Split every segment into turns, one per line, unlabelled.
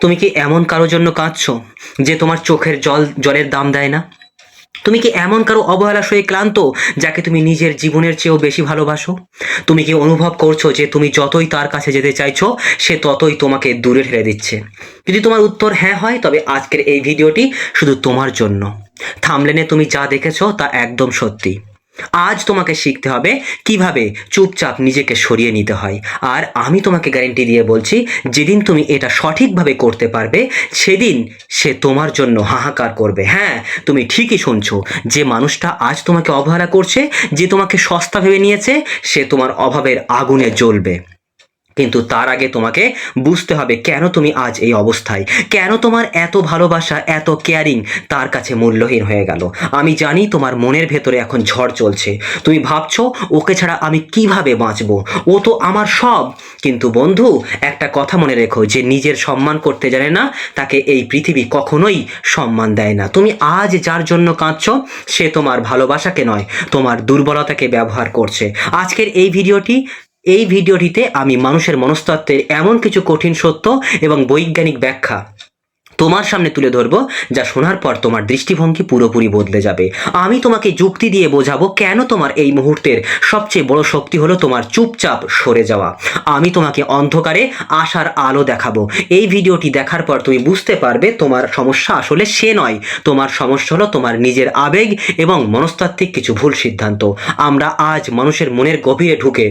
তুমি কি এমন কারোর জন্য কাঁদছো যে তোমার চোখের জলের দাম দেয় না? তুমি কি এমন কারো অবহেলা সয়ে ক্লান্ত যাকে তুমি নিজের জীবনের চেয়েও বেশি ভালোবাসো? তুমি কি অনুভব করছো যে তুমি যতই তার কাছে যেতে চাইছো সে ততই তোমাকে দূরে ঠেলে দিচ্ছে? যদি তোমার উত্তর হ্যাঁ হয় তবে আজকের এই ভিডিওটি শুধু তোমার জন্য। থাম্বনেলে তুমি যা দেখেছো তা একদম সত্যি। আজ তোমাকে শিখতে হবে কিভাবে চুপচাপ নিজেকে সরিয়ে নিতে হয়। আর আমি তোমাকে গ্যারান্টি দিয়ে বলছি, যেদিন তুমি এটা সঠিকভাবে করতে পারবে সেদিন সে তোমার জন্য হাহাকার করবে। হ্যাঁ, তুমি ঠিকই শুনছো, যে মানুষটা আজ তোমাকে অবহেলা করছে, যে তোমাকে সস্তা ভেবে নিয়েছে, সে তোমার অভাবের আগুনে জ্বলবে। কিন্তু তার আগে তোমাকে বুঝতে হবে কেন তুমি আজ এই অবস্থায়, কেন তোমার এত ভালোবাসা, এত কেয়ারিং তার কাছে মূল্যহীন হয়ে গেল। আমি জানি তোমার মনের ভেতরে এখন ঝড় চলছে। তুমি ভাবছো ওকে ছাড়া আমি কিভাবে বাঁচবো, ও তো আমার সব। কিন্তু বন্ধু, একটা কথা মনে রেখো, যে নিজের সম্মান করতে জানে না তাকে এই পৃথিবী কখনোই সম্মান দেয় না। তুমি আজ যার জন্য কাঁদছো সে তোমার ভালোবাসাকে নয়, তোমার দুর্বলতাকে ব্যবহার করছে। আজকের এই ভিডিওটিতে আমি মানুষের মনস্তত্ত্বের এমন কিছু কঠিন সত্য এবং বৈজ্ঞানিক ব্যাখ্যা তোমার সামনে তুলে ধরবো, যা শোনার পর তোমার দৃষ্টিভঙ্গি পুরোপুরি বদলে যাবে। আমি তোমাকে যুক্তি দিয়ে বোঝাবো কেন তোমার এই মুহূর্তের সবচেয়ে বড় শক্তি হলো তোমার চুপচাপ সরে যাওয়া। আমি তোমাকে অন্ধকারে আশার আলো দেখাবো। এই ভিডিওটি দেখার পর তুমি বুঝতে পারবে তোমার সমস্যা আসলে সে নয়, তোমার সমস্যা হলো তোমার নিজের আবেগ এবং মনস্তাত্ত্বিক কিছু ভুল সিদ্ধান্ত। আমরা আজ মানুষের মনের গভীরে ঢুকে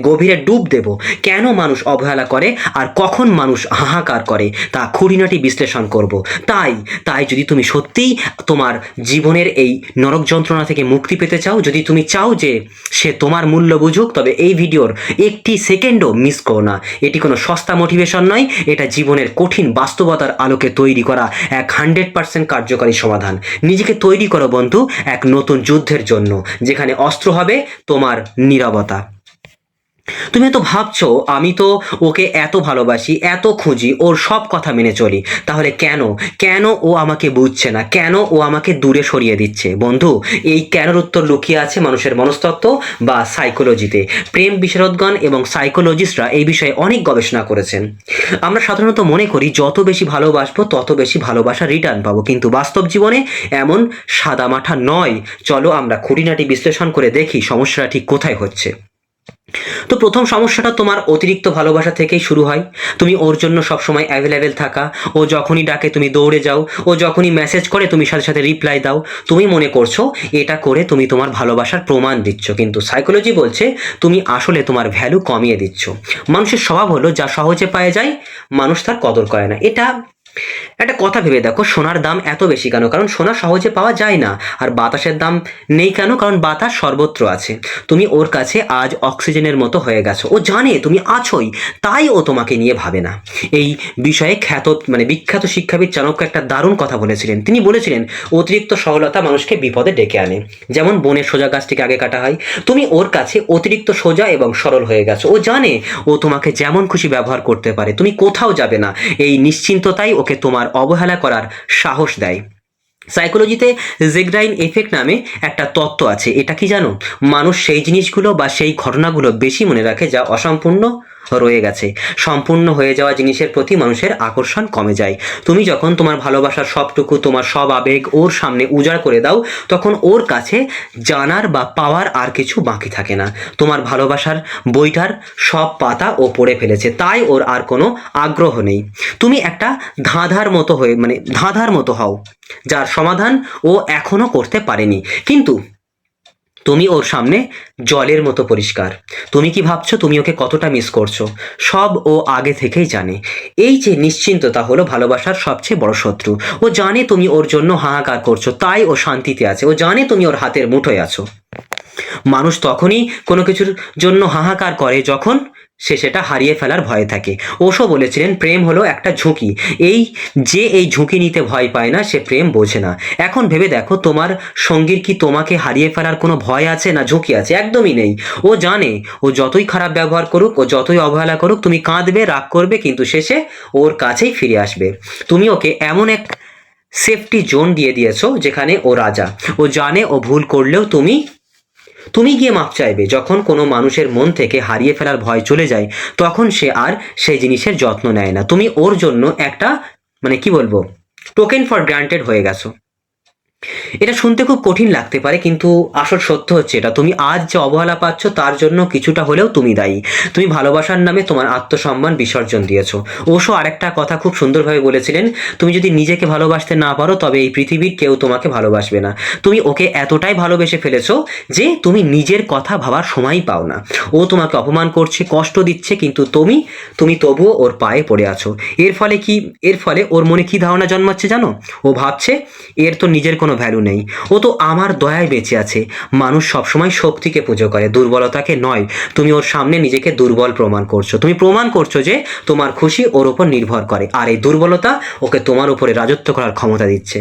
গভীরে ডুব দেব। কেন মানুষ অবহেলা করে আর কখন মানুষ হাহাকার করে তা খুঁটিনাটি বিশ্লেষণ করব। তাই যদি তুমি সত্যিই তোমার জীবনের এই নরক যন্ত্রণা থেকে মুক্তি পেতে চাও, যদি তুমি চাও যে সে তোমার মূল্য বুঝুক, তবে এই ভিডিওর একটি সেকেন্ডও মিস করো না। এটি কোনো সস্তা মোটিভেশন নয়, এটা জীবনের কঠিন বাস্তবতার আলোকে তৈরি করা এক 100% কার্যকারী সমাধান। নিজেকে তৈরি করো বন্ধু এক নতুন যুদ্ধের জন্য, যেখানে অস্ত্র হবে তোমার নীরবতা। তুমি তো ভাবছো আমি তো ওকে এত ভালোবাসি, এত খুঁজি, ওর সব কথা মেনে চলি, তাহলে কেন ও আমাকে বুঝছে না, কেন ও আমাকে দূরে সরিয়ে দিচ্ছে? বন্ধু, এই কেনর উত্তর লুকিয়ে আছে মানুষের মনস্তত্ত্ব বা সাইকোলজিতে। প্রেম বিশারদগণ এবং সাইকোলজিস্টরা এই বিষয়ে অনেক গবেষণা করেছেন। আমরা সাধারণত মনে করি যত বেশি ভালোবাসবো তত বেশি ভালোবাসা রিটার্ন পাবো, কিন্তু বাস্তব জীবনে এমন সাদামাঠা নয়। চলো আমরা খুঁটিনাটি বিশ্লেষণ করে দেখি সমস্যাটা ঠিক কোথায় হচ্ছে। তো প্রথম সমস্যাটা তোমার অতিরিক্ত ভালোবাসা থেকেই শুরু হয়। তুমি ওর জন্য সবসময় অ্যাভেলেবেল থাকা, ও যখনই ডাকে তুমি দৌড়ে যাও, ও যখনই মেসেজ করে তুমি সাথে সাথে রিপ্লাই দাও। তুমি মনে করছো এটা করে তুমি তোমার ভালোবাসার প্রমাণ দিচ্ছ, কিন্তু সাইকোলজি বলছে তুমি আসলে তোমার ভ্যালু কমিয়ে দিচ্ছ। মানুষের স্বভাব হলো যা সহজে পাওয়া যায় মানুষ তার কদর করে না। এটা একটা কথা ভেবে দেখো, সোনার দাম এত বেশি কেন? কারণ সোনা সহজে পাওয়া যায় না। আর বাতাসের দাম নেই কেন? কারণ বাতাস সর্বত্র আছে। তুমি ওর কাছে আজ অক্সিজেনের মতো হয়ে গেছো। ও জানে তুমি আছোই, তাই ও তোমাকে নিয়ে ভাবে না। এই বিষয়ে বিখ্যাত শিক্ষাবিদ চাণক্য একটা দারুণ কথা বলেছিলেন। তিনি বলেছিলেন অতিরিক্ত সরলতা মানুষকে বিপদে ডেকে আনে। যেমন বনের সোজা গাছটিকে আগে কাটা হয়। তুমি ওর কাছে অতিরিক্ত সোজা এবং সরল হয়ে গেছো। ও জানে ও তোমাকে যেমন খুশি ব্যবহার করতে পারে, তুমি কোথাও যাবে না। এই নিশ্চিন্ততাই ওকে তোমার অবহেলা করার সাহস দেয়। সাইকোলজিতে জেগ্রাইন এফেক্ট নামে একটা তত্ত্ব আছে। এটা কি জানো? মানুষ সেই জিনিসগুলো বা সেই ঘটনাগুলো বেশি মনে রাখে যা অসম্পূর্ণ রয়ে গেছে। সম্পূর্ণ হয়ে যাওয়া জিনিসের প্রতি মানুষের আকর্ষণ কমে যায়। তুমি যখন তোমার ভালোবাসার সবটুকু, তোমার সব আবেগ ওর সামনে উজাড় করে দাও, তখন ওর কাছে জানার বা পাওয়ার আর কিছু বাকি থাকে না। তোমার ভালোবাসার বইটার সব পাতা ও পড়ে ফেলেছে, তাই ওর আর কোনো আগ্রহ নেই। তুমি একটা ধাঁধার মতো হও, যার সমাধান ও এখনো করতে পারেনি, কিন্তু তুমি ওর সামনে জলের মতো পরিষ্কার। তুমি কি ভাবছো তুমি ওকে কতটা মিস করছো? সব ও আগে থেকেই জানে। এই যে নিশ্চিন্ততা হলো ভালোবাসার সবচেয়ে বড় শত্রু। ও জানে তুমি ওর জন্য হাহাকার করছো, তাই ও শান্তিতে আছে। ও জানে তুমি ওর হাতের মুঠোয় আছো। মানুষ তখনই কোনো কিছুর জন্য হাহাকার করে যখন সে সেটা হারিয়ে ফেলার ভয়ে থাকে। ওশো বলেছিলেন প্রেম হলো একটা ঝুঁকি। এই ঝুঁকি নিতে ভয় পায় না, সে প্রেম বোঝে না। এখন ভেবে দেখো, তোমার সঙ্গীর কি তোমাকে হারিয়ে ফেলার কোনো ভয় আছে না ঝুঁকি আছে? একদমই নেই। ও জানে ও যতই খারাপ ব্যবহার করুক, ও যতই অবহেলা করুক, তুমি কাঁদবে, রাগ করবে, কিন্তু শেষে ওর কাছেই ফিরে আসবে। তুমি ওকে এমন এক সেফটি জোন দিয়ে দিয়েছো যেখানে ও রাজা। ও জানে ও ভুল করলেও তুমি তুমি গিয়ে মাপ চাইবে। যখন কোনো মানুষের মন থেকে হারিয়ে ফেলার ভয় চলে যায়, তখন সে আর সেই জিনিসের যত্ন নেয় না। তুমি ওর জন্য একটা মানে কি বলবো, টোকেন ফর গ্রান্টেড হয়ে গেছো। এটা শুনতে খুব কঠিন লাগতে পারে, কিন্তু আসল সত্য হচ্ছে এটা, তুমি আজ যে অবহেলা পাচ্ছ তার জন্য কিছুটা হলেও তুমি দায়ী। তুমি ভালোবাসার নামে তোমার আত্মসম্মান বিসর্জন দিয়েছো। ওশো আরেকটা কথা খুব সুন্দরভাবে বলেছিলেন, তুমি যদি নিজেকে ভালোবাসতে না পারো তবে এই পৃথিবীর কেউ তোমাকে ভালোবাসবে না। তুমি ওকে এতটাই ভালোবেসে ফেলেছো যে তুমি নিজের কথা ভাবার সময়ই পাও না। ও তোমাকে অপমান করছে, কষ্ট দিচ্ছে, কিন্তু তুমি তবুও ওর পায়ে পড়ে আছো। এর ফলে ওর মনে কি ধারণা জন্মাচ্ছে জানো? ও ভাবছে এর তো নিজের কোনো ভ্যালু নেই, ও তো আমার দয়ায় বেঁচে আছে। মানুষ সবসময় শক্তিকে পুজো করে, দুর্বলতাকে নয়। তুমি ওর সামনে নিজেকে দুর্বল প্রমাণ করছো। তুমি প্রমাণ করছো যে তোমার খুশি ওর উপর নির্ভর করে, আর এই দুর্বলতা ওকে তোমার উপরে রাজত্ব করার ক্ষমতা দিচ্ছে।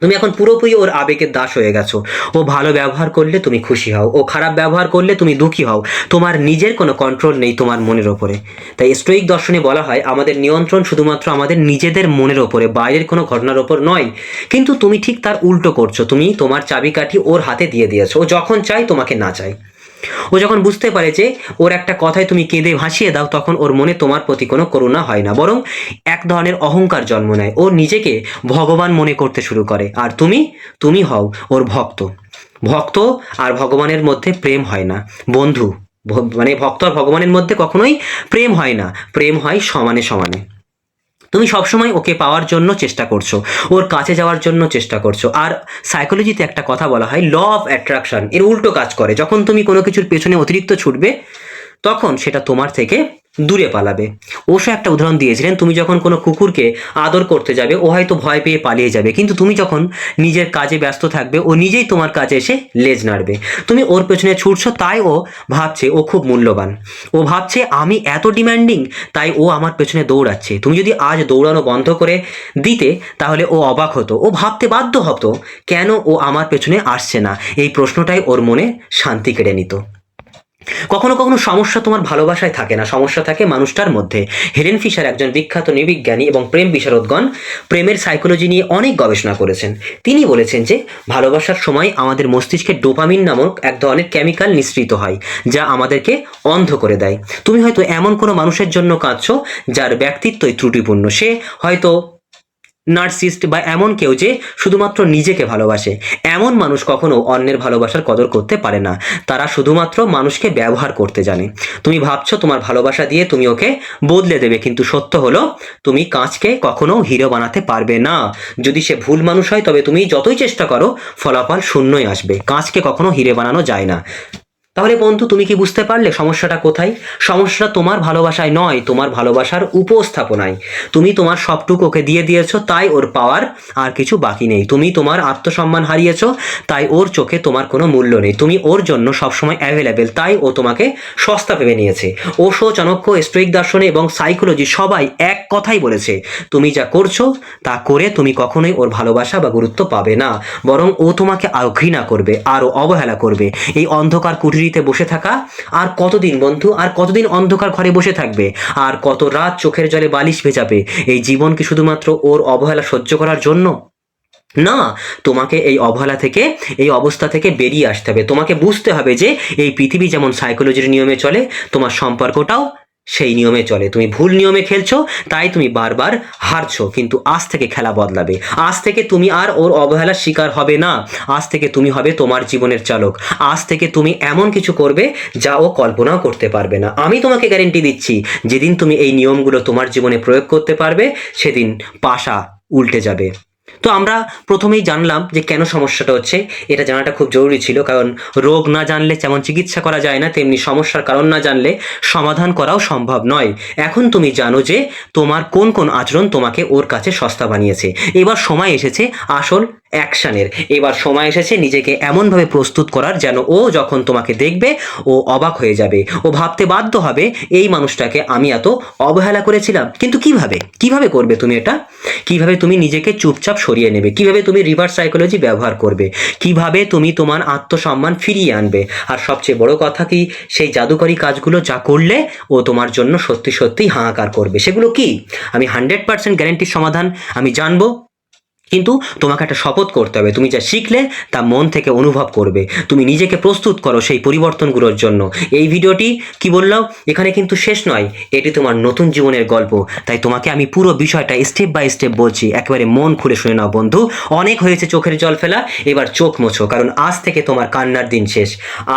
তুমি এখন পুরোপুরি ওর আবেগের দাস হয়ে গেছো। ও ভালো ব্যবহার করলে তুমি খুশি হও, ও খারাপ ব্যবহার করলে তুমি দুঃখী হও। তোমার নিজের কোনো কন্ট্রোল নেই তোমার মনের ওপরে। তাই স্টোইক দর্শনে বলা হয় আমাদের নিয়ন্ত্রণ শুধুমাত্র আমাদের নিজেদের মনের ওপরে, বাইরের কোনো ঘটনার ওপর নয়। কিন্তু তুমি ঠিক তার উল্টো করছো। তুমি তোমার চাবিকাঠি ওর হাতে দিয়ে দিয়েছো। ও যখন চায় তোমাকে না চায়। ও যখন বুঝতে পারে যে ওর একটা কথায় তুমি কেঁদে ভাসিয়ে দাও, তখন ওর মনে তোমার প্রতি কোনো করুণা হয় না, বরং এক ধরনের অহংকার জন্ম নেয়। ও নিজেকে ভগবান মনে করতে শুরু করে, আর তুমি হও ওর ভক্ত। ভক্ত আর ভগবানের মধ্যে প্রেম হয় না বন্ধু। মানে ভক্ত আর ভগবানের মধ্যে কখনোই প্রেম হয় না, প্রেম হয় সমানে সমানে। তুমি সবসময় ওকে পাওয়ার জন্য চেষ্টা করছো, ওর কাছে যাওয়ার জন্য চেষ্টা করছো। আর সাইকোলজিতে একটা কথা বলা হয় ল অফ অ্যাট্রাকশন, এর উল্টো কাজ করে। যখন তুমি কোনো কিছুর পেছনে অতিরিক্ত ছুটবে, তখন সেটা তোমার থেকে দূরে পালাবে। ওশো একটা উদাহরণ দিয়েছিলেন, তুমি যখন কোনো কুকুরকে আদর করতে যাবে, ও হয়তো ভয় পেয়ে পালিয়ে যাবে, কিন্তু তুমি যখন নিজের কাজে ব্যস্ত থাকবে, ও নিজেই তোমার কাছে এসে লেজ নাড়বে। তুমি ওর পেছনে ছুটছো, তাই ও ভাবছে ও খুব মূল্যবান। ও ভাবছে আমি এত ডিম্যান্ডিং, তাই ও আমার পেছনে দৌড়াচ্ছে। তুমি যদি আজ দৌড়ানো বন্ধ করে দিতে, তাহলে ও অবাক হতো। ও ভাবতে বাধ্য হতো কেন ও আমার পেছনে আসছে না। এই প্রশ্নটাই ওর মনে শান্তি কেড়ে নিত। কখনো কখনো সমস্যা তোমার ভালোবাসায় থাকে না, সমস্যা থাকে মানুষটার মধ্যে। হেলেন ফিশার একজন বিখ্যাত নৃবিজ্ঞানী এবং প্রেম বিশারদগণ প্রেমের সাইকোলজি নিয়ে অনেক গবেষণা করেছেন। তিনি বলেছেন যে ভালোবাসার সময় আমাদের মস্তিষ্কে ডোপামিন নামক এক ধরনের কেমিক্যাল নিঃসৃত হয়, যা আমাদেরকে অন্ধ করে দেয়। তুমি হয়তো এমন কোনো মানুষের জন্য কাঁদছো যার ব্যক্তিত্বই ত্রুটিপূর্ণ। সে হয়তো নার্সিস্ট বা এমন কেউ যে শুধুমাত্র নিজেকে ভালোবাসে। এমন মানুষ কখনো অন্যের ভালোবাসার কদর করতে পারে না। তারা শুধুমাত্র মানুষকে ব্যবহার করতে জানে। তুমি ভাবছো তোমার ভালোবাসা দিয়ে তুমি ওকে বদলে দেবে, কিন্তু সত্য হলো তুমি কাঁচকে কখনো হিরো বানাতে পারবে না। যদি সে ভুল মানুষ হয়, তবে তুমি যতই চেষ্টা করো ফলাফল শূন্যই আসবে। কাঁচকে কখনো হিরে বানানো যায় না। তাহলে বন্ধু, তুমি কি বুঝতে পারলে সমস্যাটা কোথায়? সমস্যাটা তোমার ভালোবাসায় নয়, তোমার ভালোবাসার উপস্থাপনায়। তুমি তোমার সবটুকু ওকে দিয়ে দিয়েছো, তাই ওর পাওয়ার আর কিছু বাকি নেই। তুমি তোমার আত্মসম্মান হারিয়েছো, তাই ওর চোখে তোমার কোনো মূল্য নেই। তুমি ওর জন্য সবসময় অ্যাভেলেবেল, তাই ও তোমাকে সস্তা ভেবে নিয়েছে। ওশো, চাণক্য, স্টোইক দর্শনে এবং সাইকোলজি সবাই এক কথাই বলেছে, তুমি যা করছো তা করে তুমি কখনোই ওর ভালোবাসা বা গুরুত্ব পাবে না, বরং ও তোমাকে আরো ঘৃণা করবে, আরো অবহেলা করবে। এই অন্ধকার কুঠুরিতে বসে থাকা আর কতদিন বন্ধু? আর কতদিন অন্ধকার ঘরে বসে থাকবে? আর কত রাত চোখের জলে বালিশ ভেজাবে? এই জীবন কি শুধুমাত্র ওর অবহেলা সহ্য করার জন্য? না, তোমাকে এই অবহেলা থেকে, এই অবস্থা থেকে বেরিয়ে আসতে হবে। তোমাকে বুঝতে হবে যে এই পৃথিবী যেমন সাইকোলজির নিয়মে চলে, তোমার সম্পর্কটাও সেই নিয়মে চলে। তুমি ভুল নিয়মে খেলছো, তাই তুমি বারবার হারছো। কিন্তু আজ থেকে খেলা বদলাবে। আজ থেকে তুমি আর ওর অবহেলার শিকার হবে না। আজ থেকে তুমি হবে তোমার জীবনের চালক। আজ থেকে তুমি এমন কিছু করবে যা ও কল্পনাও করতে পারবে না। আমি তোমাকে গ্যারেন্টি দিচ্ছি, যেদিন তুমি এই নিয়মগুলো তোমার জীবনে প্রয়োগ করতে পারবে, সেদিন পাশা উল্টে যাবে। তো আমরা প্রথমেই জানলাম যে কেন সমস্যাটা হচ্ছে। এটা জানাটা খুব জরুরি ছিল, কারণ রোগ না জানলে যেমন চিকিৎসা করা যায় না, তেমনি সমস্যার কারণ না জানলে সমাধান করাও সম্ভব নয়। এখন তুমি জানো যে তোমার কোন কোন আচরণ তোমাকে ওর কাছে সস্তা বানিয়েছে। এবার সময় এসেছে আসল অ্যাকশনের। এবার সময় এসেছে নিজেকে এমনভাবে প্রস্তুত করার যেন ও যখন তোমাকে দেখবে ও অবাক হয়ে যাবে। ও ভাবতে বাধ্য হবে এই মানুষটাকে আমি এত অবহেলা করেছিলাম। কিন্তু কিভাবে করবে তুমি এটা? কিভাবে তুমি নিজেকে চুপচাপ সরিয়ে নেবে? কিভাবে তুমি রিভার্স সাইকোলজি ব্যবহার করবে? কিভাবে তুমি তোমার আত্মসম্মান ফিরিয়ে আনবে? আর সবচেয়ে বড় কথা কি, সেই জাদুকরী কাজগুলো যা করলে ও তোমার জন্য সত্যি সত্যি হাহাকার করবে, সেগুলো কি? আমি 100% গ্যারেন্টির সমাধান আমি জানবো। কিন্তু তোমাকে একটা শপথ করতে হবে, তুমি যা শিখলে তা মন থেকে অনুভব করবে, তুমি নিজেকে প্রস্তুত করো সেই পরিবর্তনগুলোর জন্য। এই ভিডিওটি কি বললাম এখানে কিন্তু শেষ নয়, এটি তোমার নতুন জীবনের গল্প। তাই তোমাকে আমি পুরো বিষয়টা স্টেপ বাই স্টেপ বলছি, একেবারে মন খুলে শুনে নাও বন্ধু। অনেক হয়েছে চোখের জল ফেলা, এবার চোখ মোছো, কারণ আজ থেকে তোমার কান্নার দিন শেষ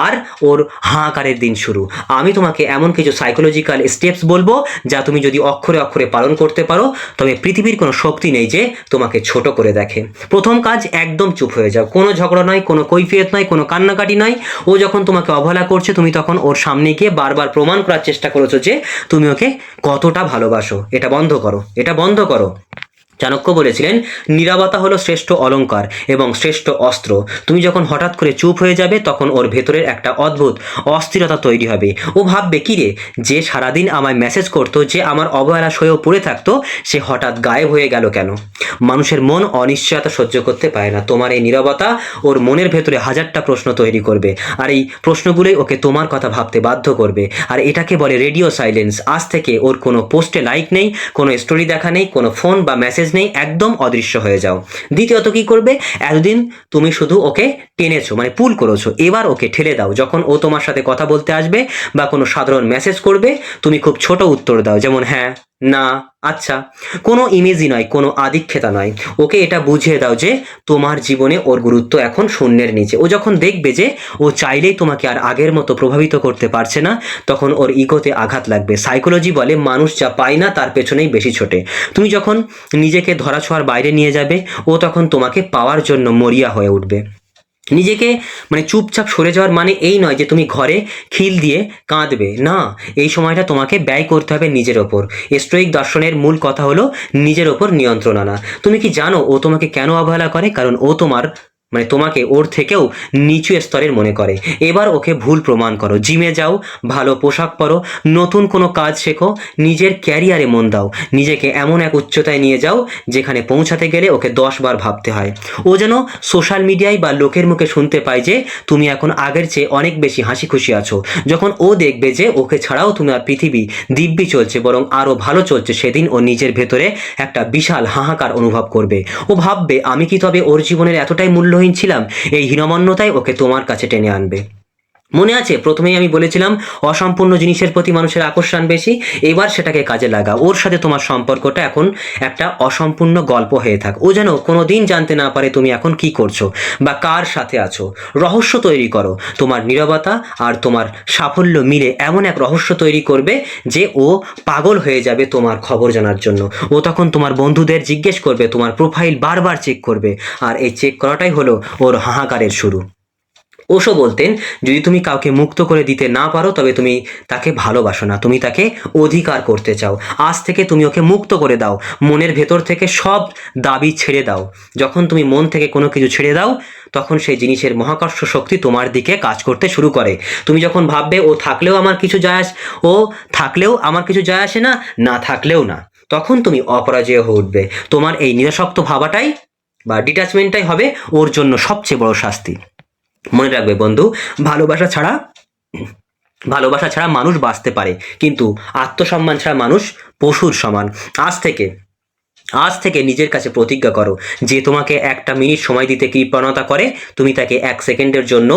আর ওর হাহাকারের দিন শুরু। আমি তোমাকে এমন কিছু সাইকোলজিক্যাল স্টেপস বলবো যা তুমি যদি অক্ষরে অক্ষরে পালন করতে পারো, তবে পৃথিবীর কোনো শক্তি নেই যে তোমাকে ছোট করে দেখে। প্রথম কাজ, একদম চুপ হয়ে যাও, কোনো ঝগড়া নয়, কোনো কৈফিয়ত নয়, কোনো কান্নাকাটি নয়। ও যখন তোমাকে অবহেলা করছে, তুমি তখন ওর সামনে গিয়ে বারবার প্রমাণ করার চেষ্টা করেছো যে তুমি ওকে কতটা ভালোবাসো। এটা বন্ধ করো, এটা বন্ধ করো। চাণক্য বলেছিলেন, নীরবতা হলো শ্রেষ্ঠ অলংকার এবং শ্রেষ্ঠ অস্ত্র। তুমি যখন হঠাৎ করে চুপ হয়ে যাবে, তখন ওর ভেতরের একটা অদ্ভুত অস্থিরতা তৈরি হবে। ও ভাববে, কি রে, যে সারাদিন আমায় মেসেজ করতো, যে আমার অবহেলা সয়েও পড়ে থাকতো, সে হঠাৎ গায়েব হয়ে গেল কেন? মানুষের মন অনিশ্চয়তা সহ্য করতে পারে না। তোমার এই নীরবতা ওর মনের ভেতরে হাজারটা প্রশ্ন তৈরি করবে, আর এই প্রশ্নগুলোই ওকে তোমার কথা ভাবতে বাধ্য করবে। আর এটাকে বলে রেডিও সাইলেন্স। আজ থেকে ওর কোনো পোস্টে লাইক নেই, কোনো স্টোরি দেখা নেই, কোনো ফোন বা মেসেজ নেই, একদম অদৃশ্য হয়ে যাও। দ্বিতীয়ত কি করবে, এতদিন তুমি শুধু ওকে টেনেছো, মানে পুল করেছো, এবার ওকে ঠেলে দাও। যখন ও তোমার সাথে কথা বলতে আসবে বা কোনো সাধারণ মেসেজ করবে, তুমি খুব ছোট উত্তর দাও, যেমন হ্যাঁ, না, আচ্ছা। কোনো ইমেজই নয়, কোনো আদিক্ষেতা নয়। ওকে এটা বুঝিয়ে দাও যে তোমার জীবনে ওর গুরুত্ব এখন শূন্যের নিচে। ও যখন দেখবে যে ও চাইলেই তোমাকে আর আগের মতো প্রভাবিত করতে পারছে না, তখন ওর ইগোতে আঘাত লাগবে। সাইকোলজি বলে, মানুষ যা পায় না তার পেছনেই বেশি ছোটে। তুমি যখন নিজেকে ধরাছোঁয়ার বাইরে নিয়ে যাবে, ও তখন তোমাকে পাওয়ার জন্য মরিয়া হয়ে উঠবে। নিজেকে মানে চুপচাপ সরে যাওয়ার মানে এই নয় যে তুমি ঘরে খিল দিয়ে কাঁদবে, না। এই সময়টা তোমাকে ব্যয় করতে হবে নিজের ওপর। স্টোইক দর্শনের মূল কথা হলো নিজের ওপর নিয়ন্ত্রণ আনা। তুমি কি জানো ও তোমাকে কেন অবহেলা করে? কারণ ও তোমাকে ওর থেকেও নিচু স্তরের মনে করে। এবার ওকে ভুল প্রমাণ করো, জিমে যাও, ভালো পোশাক পরো, নতুন কোনো কাজ শেখো, নিজের ক্যারিয়ারে মন দাও, নিজেকে এমন এক উচ্চতায় নিয়ে যাও যেখানে পৌঁছাতে গেলে ওকে 10 বার ভাবতে হয়। ও যেন সোশ্যাল মিডিয়ায় বা লোকের মুখে শুনতে পায় যে তুমি এখন আগের চেয়ে অনেক বেশি হাসি খুশি আছো। যখন ও দেখবে যে ওকে ছাড়াও তোমার পৃথিবী দিব্যি চলছে, বরং আরও ভালো চলছে, সেদিন ও নিজের ভেতরে একটা বিশাল হাহাকার অনুভব করবে। ও ভাববে, আমি কি তবে ওর জীবনের এতটাই মূল্যহীন ছিলাম? এই হীনমন্যতাই ওকে তোমার কাছে টেনে আনবে। মনে আছে প্রথমেই আমি বলেছিলাম, অসম্পূর্ণ জিনিসের প্রতি মানুষের আকর্ষণ বেশি। এবার সেটাকে কাজে লাগা। ওর সাথে তোমার সম্পর্কটা এখন একটা অসম্পূর্ণ গল্প হয়ে থাক। ও যেন কোনো দিন জানতে না পারে তুমি এখন কি করছো বা কার সাথে আছো। রহস্য তৈরি করো। তোমার নীরবতা আর তোমার সাফল্য মিলে এমন এক রহস্য তৈরি করবে যে ও পাগল হয়ে যাবে তোমার খবর জানার জন্য। ও তখন তোমার বন্ধুদের জিজ্ঞেস করবে, তোমার প্রোফাইল বারবার চেক করবে। আর এই চেক করাটাই হলো ওর হাহাকারের শুরু। ওশো বলতেন, যদি তুমি কাউকে মুক্ত করে দিতে না পারো, তবে তুমি তাকে ভালোবাসো না, তুমি তাকে অধিকার করতে চাও। আজ থেকে তুমি ওকে মুক্ত করে দাও, মনের ভেতর থেকে সব দাবি ছেড়ে দাও। যখন তুমি মন থেকে কোনো কিছু ছেড়ে দাও, তখন সেই জিনিসের মহাকর্ষ শক্তি তোমার দিকে কাজ করতে শুরু করে। তুমি যখন ভাববে, ও থাকলেও আমার কিছু যায় আসে না, না থাকলেও না, তখন তুমি অপরাজেয় হয়ে উঠবে। তোমার এই নিরাসক্ত ভাবাটাই বা ডিট্যাচমেন্টটাই হবে ওর জন্য সবচেয়ে বড় শাস্তি। মনে রাখবে বন্ধু, ভালোবাসা ছাড়া মানুষ বাঁচতে পারে, কিন্তু আত্মসম্মান ছাড়া মানুষ পশুর সমান। আজ থেকে নিজের কাছে প্রতিজ্ঞা করো, যে তোমাকে একটা মিনিট সময় দিতে কৃপণতা করে, তুমি তাকে 1 সেকেন্ডের জন্য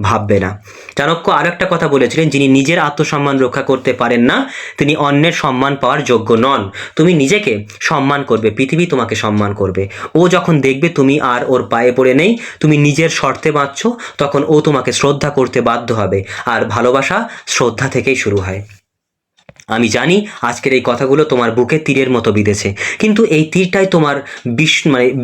ভাববে না। চাণক্য আর একটা কথা বলেছিলেন, যিনি নিজের আত্মসম্মান রক্ষা করতে পারেন না, তিনি অন্যের সম্মান পাওয়ার যোগ্য নন। তুমি নিজেকে সম্মান করবে, পৃথিবী তোমাকে সম্মান করবে। ও যখন দেখবে তুমি আর ওর পায়ে পড়ে নেই, তুমি নিজের শর্তে বাঁচছো, তখন ও তোমাকে শ্রদ্ধা করতে বাধ্য হবে। আর ভালোবাসা শ্রদ্ধা থেকেই শুরু হয়। আমি জানি আজকের এই কথাগুলো তোমার বুকে তীরের মতো বিঁধেছে, কিন্তু এই তীরটাই তোমার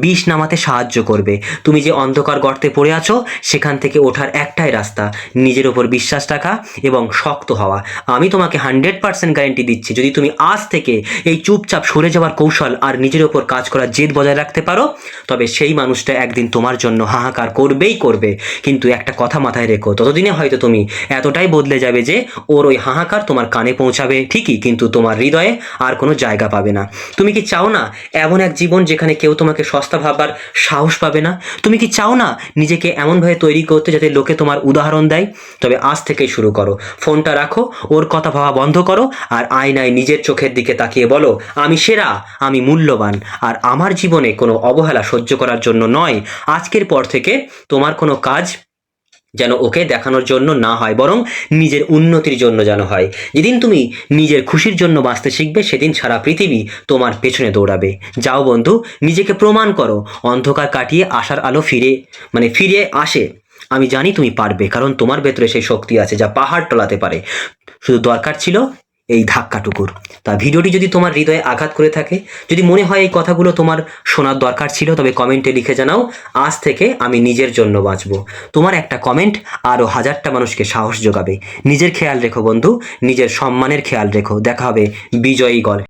বিষ নামাতে সাহায্য করবে। তুমি যে অন্ধকার গর্তে পড়ে আছো, সেখান থেকে ওঠার একটাই রাস্তা, নিজের ওপর বিশ্বাস রাখা এবং শক্ত হওয়া। আমি তোমাকে 100% গ্যারেন্টি দিচ্ছি, যদি তুমি আজ থেকে এই চুপচাপ সরে যাওয়ার কৌশল আর নিজের ওপর কাজ করার জেদ বজায় রাখতে পারো, তবে সেই মানুষটা একদিন তোমার জন্য হাহাকার করবেই করবে। কিন্তু একটা কথা মাথায় রেখো, ততদিনে হয়তো তুমি এতটাই বদলে যাবে যে ওর ওই হাহাকার তোমার কানে পৌঁছাবে ঠিক ঠিকই, কিন্তু তোমার হৃদয়ে আর কোনো জায়গা পাবে না। তুমি কি চাও না এমন এক জীবন যেখানে কেউ তোমাকে সস্তা ভাববার সাহস পাবে না? তুমি কি চাও না নিজেকে এমনভাবে তৈরি করতে যাতে লোকে তোমার উদাহরণ দেয়? তবে আজ থেকেই শুরু করো। ফোনটা রাখো, ওর কথা ভাবা বন্ধ করো, আর আয়নায় নিজের চোখের দিকে তাকিয়ে বলো, আমি সেরা, আমি মূল্যবান, আর আমার জীবনে কোনো অবহেলা সহ্য করার জন্য নয়। আজকের পর থেকে তোমার কোনো কাজ যেন ওকে দেখানোর জন্য না হয়, বরং নিজের উন্নতির জন্য যেন হয়। যেদিন তুমি নিজের খুশির জন্য বাঁচতে শিখবে, সেদিন সারা পৃথিবী তোমার পেছনে দৌড়াবে। যাও বন্ধু, নিজেকে প্রমাণ করো। অন্ধকার কাটিয়ে আশার আলো ফিরে আসে। আমি জানি তুমি পারবে, কারণ তোমার ভেতরে সেই শক্তি আছে যা পাহাড় টলাতে পারে। শুধু দরকার ছিল এই ধাক্কাটুকুর। তা ভিডিওটি যদি তোমার হৃদয়ে আঘাত করে থাকে, যদি মনে হয় এই কথাগুলো তোমার শোনার দরকার ছিল, তবে কমেন্টে লিখে জানাও, আজ থেকে আমি নিজের জন্য বাঁচব। তোমার একটা কমেন্ট আরও হাজারটা মানুষকে সাহস যোগাবে। নিজের খেয়াল রেখো বন্ধু, নিজের সম্মানের খেয়াল রেখো। দেখা হবে বিজয়ী গল্পে।